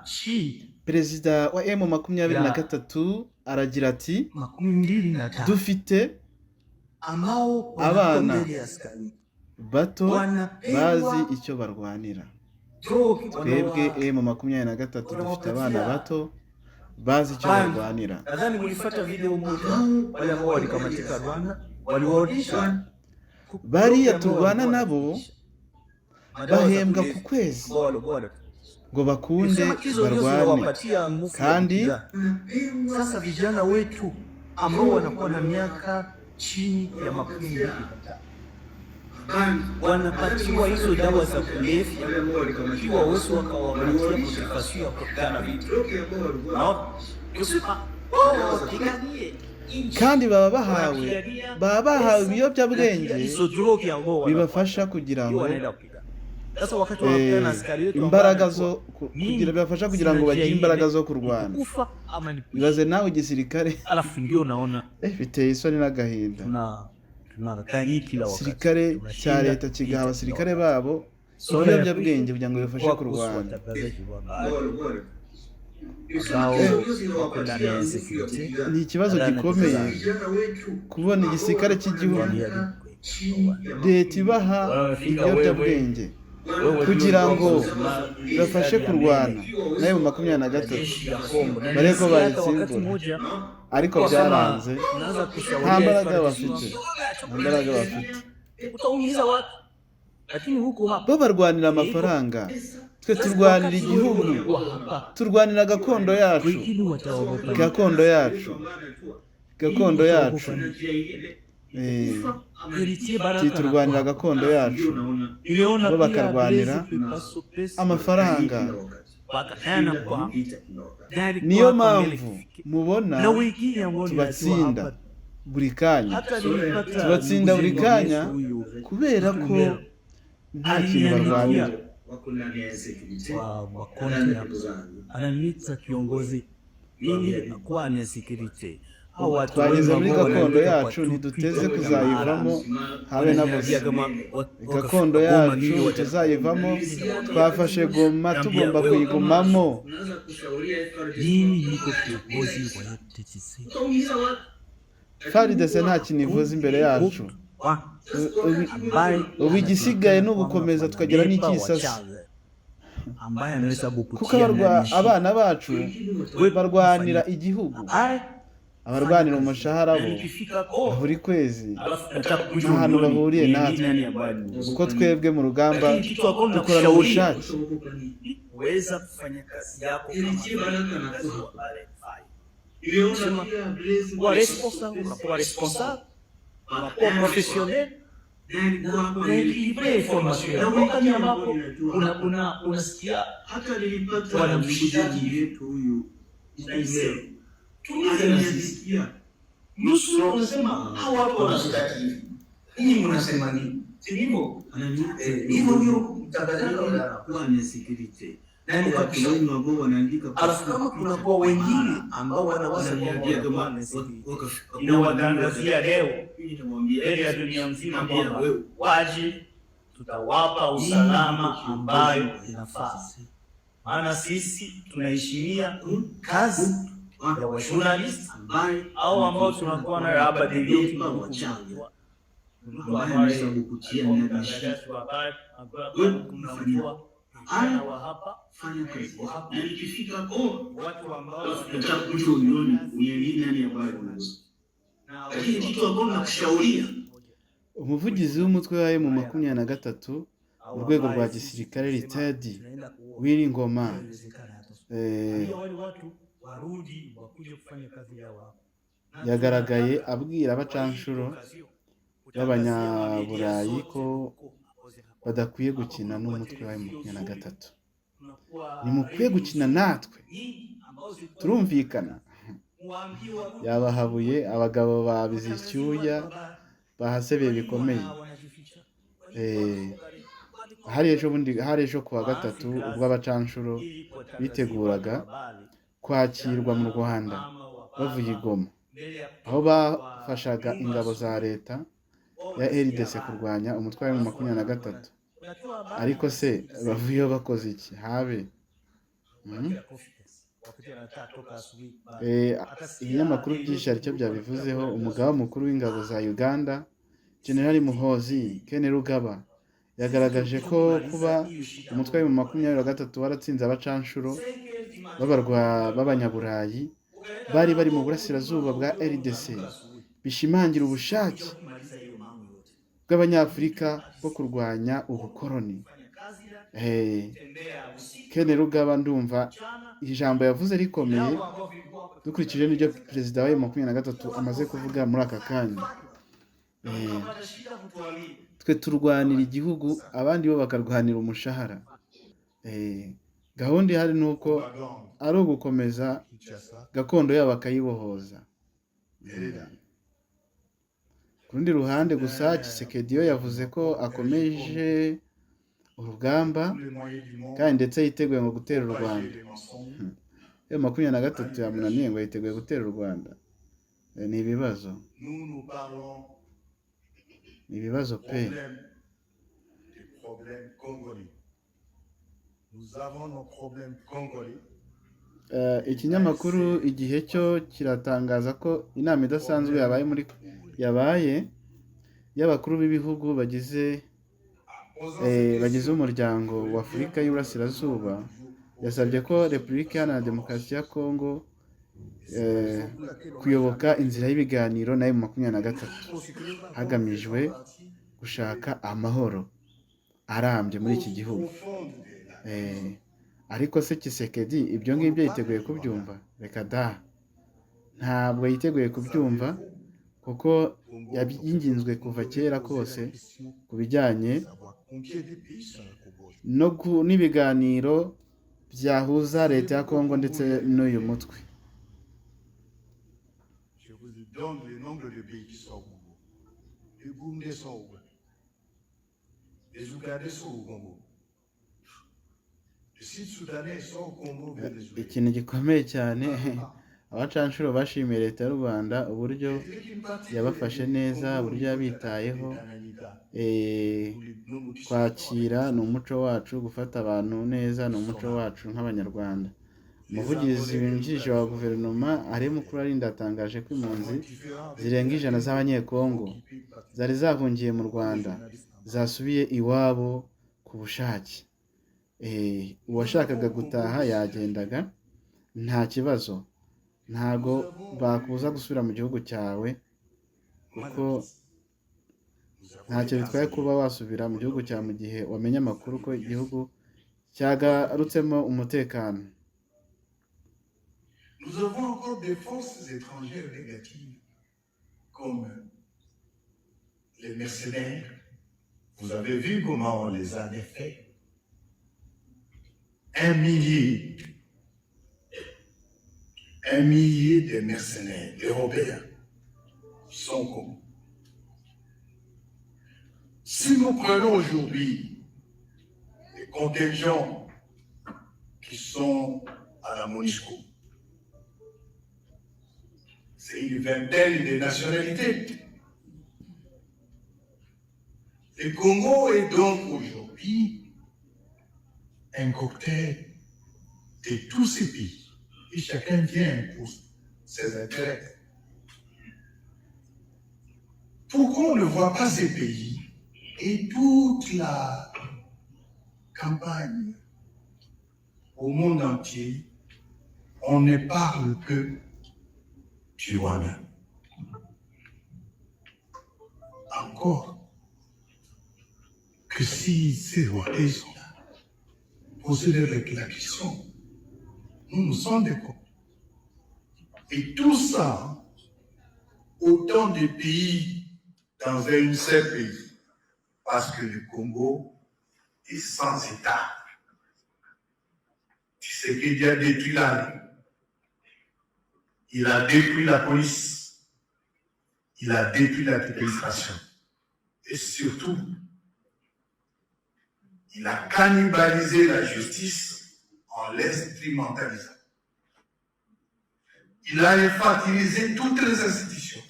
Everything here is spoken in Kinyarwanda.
Chi perezida wa M23 aragira ati dufite abana bato bazi icyo barwanira. Twebwe M23 dufite abana bato bazi icyo barwanira. nadhani mlifuata video moja wale ambao walikamatika Rwanda waliwarudisha bariya turwana nabo bahembwa ku kwezi ngo bakunde barwane, kandi sasa vijana wetu ambao wanakuwa na miaka chini ya 20 wanapatiwa hizo dawa za kulevya, ikiwa wezi wakawapatia motivation ya kupigana vitu kandi baba bahawe ibiyobyabwenge bibafasha kugira ngo imbaraga zo kugira bibafasha kugira ngo bagire imbaraga zo kurwana. Bibaze nawe igisirikare alafu ndio naona biteye isoni n'agahinda. Igisirikare cya leta kigaha abasirikare babo ibiyobyabwenge kugira ngo bibafashe kurwana. Ni ikibazo gikomeye kubona igisirikare cy'igihugu leta ibaha ibiyobyabwenge kugira ngo bafashe kurwana nayo mu 23 bareko bayitsindura, ariko byaranze. Nta mbaraga bafite. Bo barwanira amafaranga, twe turwanira igihugu, turwanira gakondo yacu turwanira gakondo yacu, bo bakarwanira amafaranga. Niyo mpamvu mubona tubatsinda buri kanya, kubera ko nta kintu barwanira. anamita kiongozi nakuwa na security. Twageze muri gakondo yacu, ntiduteze kuzayivamo habe na busa. Gakondo yacu tuzayivamo, twafashe Goma, tugomba kuyigumamo. FARDC nta kintu ivuze imbere yacu. Ubu igisigaye ni ugukomeza tukagera n'icyisasi, kuko abana bacu barwanira igihugu, abarwanira umushahara bo buri kwezi nta hantu bahuriye natwe, kuko twebwe mu rugamba dukorana ubushake. unakuwa professionnel na equilibre formation. Wakati ambapo unasikia wanamshikaji wetu huyu tunasikia nusu unasema hawa watu wanashikaji, hii mnasema nini? Hivyo ndio mtadhani kwa ni security. Nani watu wengi ambao wanaandika, alafu kama kuna kwa wengine ambao wanaweza kuongea kama inawatangazia leo mbele ya dunia mzima kwamba waje, tutawapa usalama ambayo inafaa. Maana sisi tunaheshimia kazi ya journalist au ambao tunakuwa na hapa debate na wachanga ambaye kukutia na bishi wa hapa fanya kazi na nikifika watu ambao tutakuja unione unyelini nani ambaye unaweza, lakini kitu ambao nakushauria. Umuvugizi w'umutwe wa M23 urwego rwa gisirikare retired Wiringoma yagaragaye abwira abacanshuro b'abanyaburayi ko badakwiye gukina n'umutwe wa M23. Nimukwiye gukina natwe, turumvikana. Yabahabuye abagabo babize icyuya, bahasebeye bikomeye. Hari ejo kuwa gatatu ubwo abacanshuro biteguraga kwakirwa mu Rwanda bavuye i Goma, aho bafashaga ingabo za leta ya RDC kurwanya umutwe wa M23. Ariko se bavuyeho bakoze iki? Habe ibinyamakuru byinshi hari icyo byabivuzeho. umugaba mukuru w'ingabo za Uganda General Muhoozi Kainerugaba yagaragaje ko kuba umutwe wa 23 waratsinze abacanshuro b'abanyaburayi bari bari mu burasirazuba bwa RDC bishimangira ubushake bw'abanyafurika bwo kurwanya ubukoroni. Kainerugaba ndumva ijambo yavuze rikomeye dukurikije n'ibyo perezida wa M23 amaze kuvuga muri aka kanya. Twe turwanira igihugu, abandi bo bakarwanira umushahara. Gahunda ihari ni uko ari ugukomeza gakondo yabo bakayibohoza. Ku rundi ruhande gusa Tshisekedi yo yavuze ko akomeje urugamba kandi ndetse yiteguye ngo gutera u Rwanda. M23 yamunaniye ngo yiteguye gutera u Rwanda. Ni ibibazo pe. Ikinyamakuru Igihe cyo kiratangaza ko inama idasanzwe yabaye y'abakuru b'ibihugu bagize umuryango wa Afurika y'Iburasirazuba yasabye ko Repubulika Iharanira Demokarasi ya Kongo kuyoboka inzira y'ibiganiro na M23 hagamijwe gushaka amahoro arambye muri iki gihugu. Ariko se Tshisekedi ibyo ngibyo yiteguye kubyumva? Reka da, ntabwo yiteguye kubyumva kuko yinginzwe kuva kera kose ku bijyanye n'ibiganiro byahuza leta ya Kongo ndetse n'uyu mutwe. Ikintu gikomeye cyane, abacanshuro bashimiye leta y'u Rwanda uburyo yabafashe neza, uburyo yabitayeho. Kwakira ni umuco wacu, gufata abantu neza ni umuco wacu nk'abanyarwanda. Umuvugizi wungirije wa guverinoma Mukuru Arinda atangaje ko impunzi zirenga 100 z'abanyekongo zari zahungiye mu Rwanda zasubiye iwabo ku bushake. Uwashakaga gutaha yagendaga nta kibazo, ntago bakuza gusubira mu gihugu cyawe kuko ntacyo bitwaye kuba wasubira mu gihugu cyawe mu gihe wamenye amakuru ko igihugu cyagarutsemo umutekano. Nous avons encore des forces étrangères négatives, comme les mercenaires. Vous avez vu comment on les a défaits. 1 millier de mercenaires européens sont comme. Si nous prenons aujourd'hui les contingents qui sont à la MONUSCO, c'est une vingtaine de nationalités. Le Congo est donc aujourd'hui un cocktail de tous ces pays. Et chacun vient pour ses intérêts. Pourquoi on ne voit pas ces pays et toute la campagne au monde entier, on ne parle que du Rwanda? Encore que si ces Rwandais sont là, posez-leur la question. Nous sommes des cons. Et tout ça, autant de pays dans un seul pays, parce que le Congo est sans État. Tshisekedi a détruit l'armée, il a détruit la police, il a détruit l'administration. Et surtout, il a cannibalisé la justice en l'instrumentalisant. Il a infantilisé toutes les institutions.